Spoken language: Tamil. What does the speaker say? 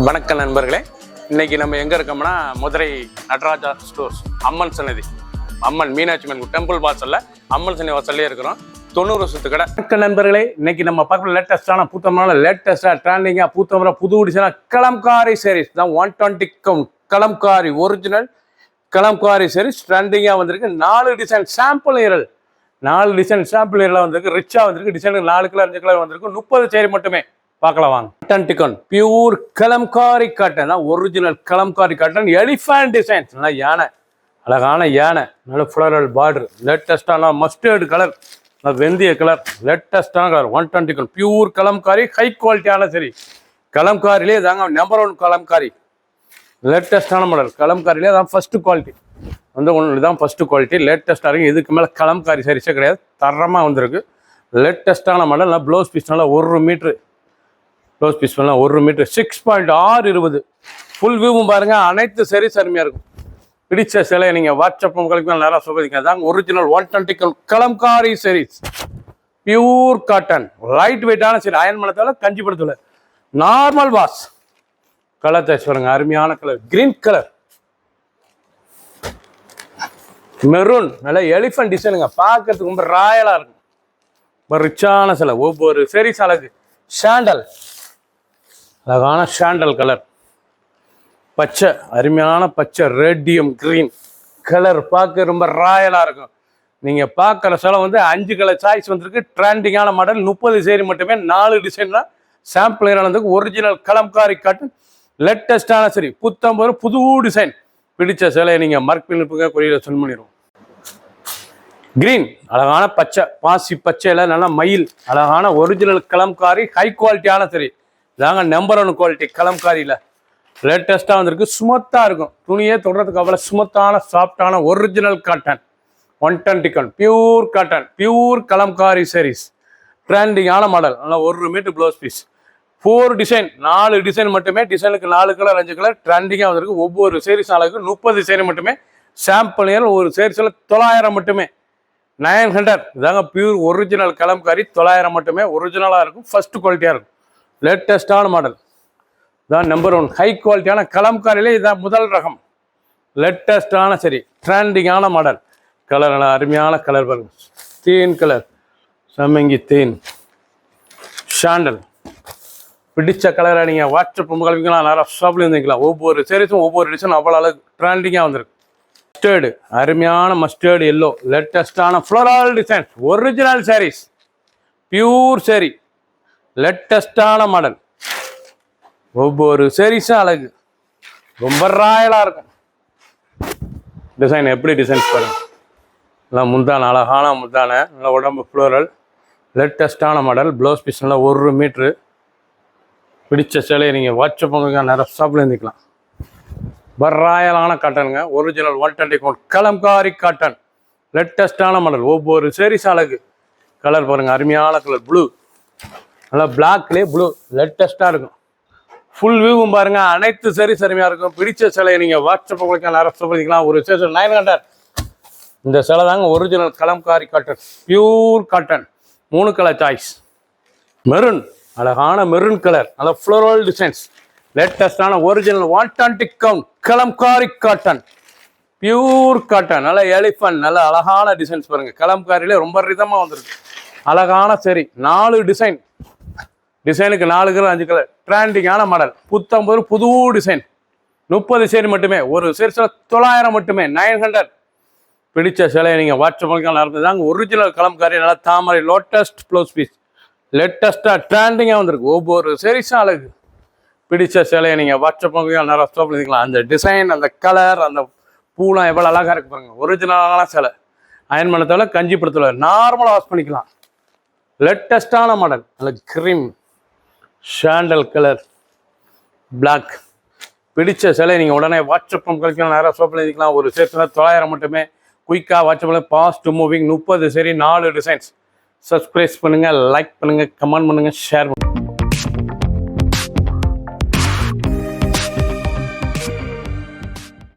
வணக்கம் நண்பர்களே, இன்னைக்கு நம்ம எங்க இருக்கோம்னா மதுரை நடராஜா ஸ்டோர்ஸ் அம்மன் சன்னதி, அம்மன் மீனாட்சி அம்மன் டெம்பிள் வாசல்ல அம்மன் சன்னதி வாசல்லே இருக்கிறோம். 90 வருஷத்து கடை. வணக்கம் நண்பர்களே, இன்னைக்கு நம்ம பார்க்குற லேட்டஸ்டான பூத்தமான லேட்டஸ்டா ட்ரெண்டிங்கா பூத்தமர புது டிசைனா கலம்காரி சாரீஸ் தான். 120 கவுண்ட் கலம்காரி ஒரிஜினல் கலம்காரி சாரீஸ் ட்ரெண்டிங்கா வந்திருக்கு. 4 டிசைன் சாம்பிள் ஏரல், 4 டிசைன் சாம்பிள் ஏரலா வந்திருக்கு. ரிச்சா வந்திருக்கு. டிசைனுக்கு 4 கலர் 5 கலர் வந்திருக்கு. 30 சேரி மட்டுமே. பார்க்கலாம் வாங்க. காட்டன் பியூர் கலம்காரி காட்டன் தான், original Kalamkari cotton. Elephant designs, நல்லா யானை, அழகான யானை, நல்ல ஃப்ளோரல் பார்டர், லேட்டஸ்டான மஸ்டர்டு கலர், வெந்தய கலர், லேட்டஸ்டான கலர். 120 பியூர் கலம்காரி, ஹை குவாலிட்டியான சரி. கலம்காரிலே தாங்க நம்பர் 1 கலம்காரி, லேட்டஸ்டான மாடல். கலம்காரிலே தான் ஃபர்ஸ்ட் குவாலிட்டி வந்து ஒன்று தான் ஃபர்ஸ்ட் குவாலிட்டி. லேட்டஸ்டாக இருக்குது. இதுக்கு மேலே கலம்காரி சரிசே கிடையாது. தரமாக வந்திருக்கு. லேட்டஸ்டான மாடல். நல்லா ப்ளவுஸ் பீஸ் நல்லா 1 மீட்ரு ப்ளவுஸ் பீஸ் பண்ணலாம். 1 மீட்டர் 6.620. ஃபுல் வியூவும் பாருங்கள். அனைத்து சரி அருமையாக இருக்கும். பிடிச்ச சிலையை நீங்கள் வாட்ஸ்அப் உங்களுக்கு நேரம் சொல்லிங்க. அதாங்க original 120 Kalamkari saris, pure cotton, light வெயிட்டான சரி. அயன் பண்ணத்தால கஞ்சிப்படுத்தல, நார்மல் வாஷ். கலர் தேய்ச்சி பாருங்க, அருமையான கலர். கிரீன் கலர், மெரூன், நல்ல எலிஃபண்ட் டிசைனுங்க. பார்க்கறதுக்கு ரொம்ப ராயலாக இருக்கும். ரொம்ப ரிச்சான சிலை. ஒவ்வொரு சரீஸ் அழகு. சாண்டல், அழகான சாண்டல் கலர். பச்சை, அருமையான பச்சை, ரேடியம் கிரீன் கலர். பார்க்க ரொம்ப ராயலாக இருக்கும். நீங்கள் பார்க்குற சிலை வந்து 5 கலர் சாய்ஸ் வந்திருக்கு. ட்ரெண்டிங்கான மாடல். 30 சேரி மட்டுமே. 4 டிசைன் தான். சாம்பிள் ஏராளத்துக்கு ஒரிஜினல் கலம்காரி காட்டன், லேட்டஸ்டான சரி. புத்தம்பது புது டிசைன். பிடிச்ச சிலையை நீங்கள் மார்க் பண்ணிருப்புங்க. கொரியர் சென்ட் பண்ணிடுவோம். கிரீன், அழகான பச்சை, பாசி பச்சையில் நல்லா மயில், அழகான ஒரிஜினல் கலம்காரி, ஹை குவாலிட்டியான சரி. இதாங்க நம்பர் 1 குவாலிட்டி கலம்காரியில். லேட்டஸ்ட்டாக வந்திருக்கு. சுமத்தாக இருக்கும். துணியே தொடர்றதுக்கு அவ்வளோ சுமத்தான சாஃப்டான original cotton. 120 pure cotton, pure Kalamkari saris. ட்ரெண்டிங்கான மாடல். நல்லா 1 metre blouse piece. 4 design, 4 design மட்டுமே. டிசைனுக்கு 4 கலர் 5 கலர். ட்ரெண்டிங்காக வந்திருக்கு. ஒவ்வொரு சேரீஸ் அளவுக்கு 30 சேரி மட்டுமே. சாம்பிள் ஏர் ஒரு சேரீஸில் 900 மட்டுமே. 900. இதாங்க பியூர் ஒரிஜினல் கலம்காரி. 900 மட்டுமே. ஒரிஜினலாக இருக்கும். ஃபர்ஸ்ட் குவாலிட்டியாக இருக்கும். லேட்டஸ்டான மாடல் தான். நம்பர் 1 ஹை குவாலிட்டியான கலம்காரிலே இதான் முதல் ரகம். லேட்டஸ்டான சரி. ட்ரெண்டிங்கான மாடல். கலர் நல்லா அருமையான கலர் பாருங்க. தேன் கலர், சம்மங்கி தேன், சாண்டல். பிடிச்ச கலரை நீங்கள் வாட்ஸ்அப் கலப்பிக்கலாம். நிறைய ஷாப்பில் இருந்துக்கலாம். ஒவ்வொரு சேரீஸும் ஒவ்வொரு டிசைன் அவ்வளோ அழகு ட்ரெண்டிங்காக வந்திருக்கு. மஸ்டர்டு, அருமையான மஸ்டர்டு எல்லோ, லேட்டஸ்டான floral design, original saris, pure sari, லேட்டஸ்டான மாடல். ஒவ்வொரு சாரீஸும் அழகு, ரொம்ப ராயலாக இருக்கும். டிசைன் எப்படி டிசைன்ஸ் பாருங்க. நல்லா முந்தான, அழகான முந்தான, நல்லா உடம்பு ஃப்ளோரல், லேட்டஸ்டான மாடல். ப்ளவுஸ் பீஸ் நல்லா 1 மீட்ரு. பிடிச்ச சிலையை நீங்கள் வாட்ஸ்அப் பண்ணுங்க. நிறைய ஷாப்பில் இருந்துக்கலாம். ராயலான காட்டனுங்க. ஒரிஜினல் 120 கலம்காரி காட்டன், லேட்டஸ்டான மாடல். ஒவ்வொரு சேரீஸ் அழகு. கலர் பாருங்க, அருமையான கலர். ப்ளூ, நல்லா பிளாக்லேயே ப்ளூ, லேட்டஸ்டாக இருக்கும். ஃபுல் வியூவும் பாருங்க. அனைத்து சேரீஸ் அருமையாக இருக்கும். பிடிச்ச சிலையை நீங்கள் வாட்ஸ்அப் உங்களுக்கு நிறைய பண்ணிக்கலாம். ஒரு சேஷன் 900. இந்த சிலை தாங்க original Kalamkari cotton, pure cotton. 3 colour choice. Maroon, அழகான மெரூன் கலர், நல்ல ஃப்ளோரல் டிசைன்ஸ், லேட்டஸ்டான original 120 count Kalamkari cotton, pure cotton. நல்ல எலிஃபண்ட், நல்ல அழகான டிசைன்ஸ் பாருங்க. கலம்காரியிலே ரொம்ப ரிதமாக வந்திருக்கு. அழகான சரி. 4 டிசைன். டிசைனுக்கு 4 கலர் 5 கலர். ட்ரெண்டிங்கான மாடல். புத்தம்பது புது டிசைன். 30 சேரி மட்டுமே. ஒரு சேரீஸில் 900 மட்டுமே. 900. பிடிச்ச சிலையை நீங்கள் வாட்ஸ்அப் நடந்ததாங்க ஒரிஜினல் கலம்காரி. நல்லா தாமரை லோட்டஸ்ட் ப்ளவுஸ் பீஸ், லேட்டஸ்ட்டாக ட்ரெண்டிங்காக வந்திருக்கு. ஒவ்வொரு சேரீஸும் அழகு. பிடிச்ச சிலையை நீங்கள் வாட்ஸ்அப் நிறைய ஸ்டாப் பண்ணிக்கலாம். அந்த டிசைன், அந்த கலர், அந்த பூலாம் எவ்வளோ அழகாக இருக்கு பாருங்க. ஒரிஜினலான சிலை. அயன் பண்ணத்தால கஞ்சிப்படுத்தல, நார்மலாக வாஷ் பண்ணிக்கலாம். லேட்டஸ்டான மாடல். நல்ல கிரீம், சாண்டல் கலர், பிளாக். பிடிச்ச சிலையை நீங்கள் உடனே வாட்ஸ்அப் கழிக்கலாம். நிறைய ஸ்டாப் பண்ணிக்கலாம். ஒரு சேரீஸில் 900 மட்டுமே. குயிக்காக வாட்ஸ்அப்பில் ஃபாஸ்ட் மூவிங். 30 சரி, 4 டிசைன்ஸ். சப்ஸ்கிரைப் பண்ணுங்கள், லைக் பண்ணுங்கள், கமெண்ட் பண்ணுங்கள், ஷேர் பண்ணுங்கள்.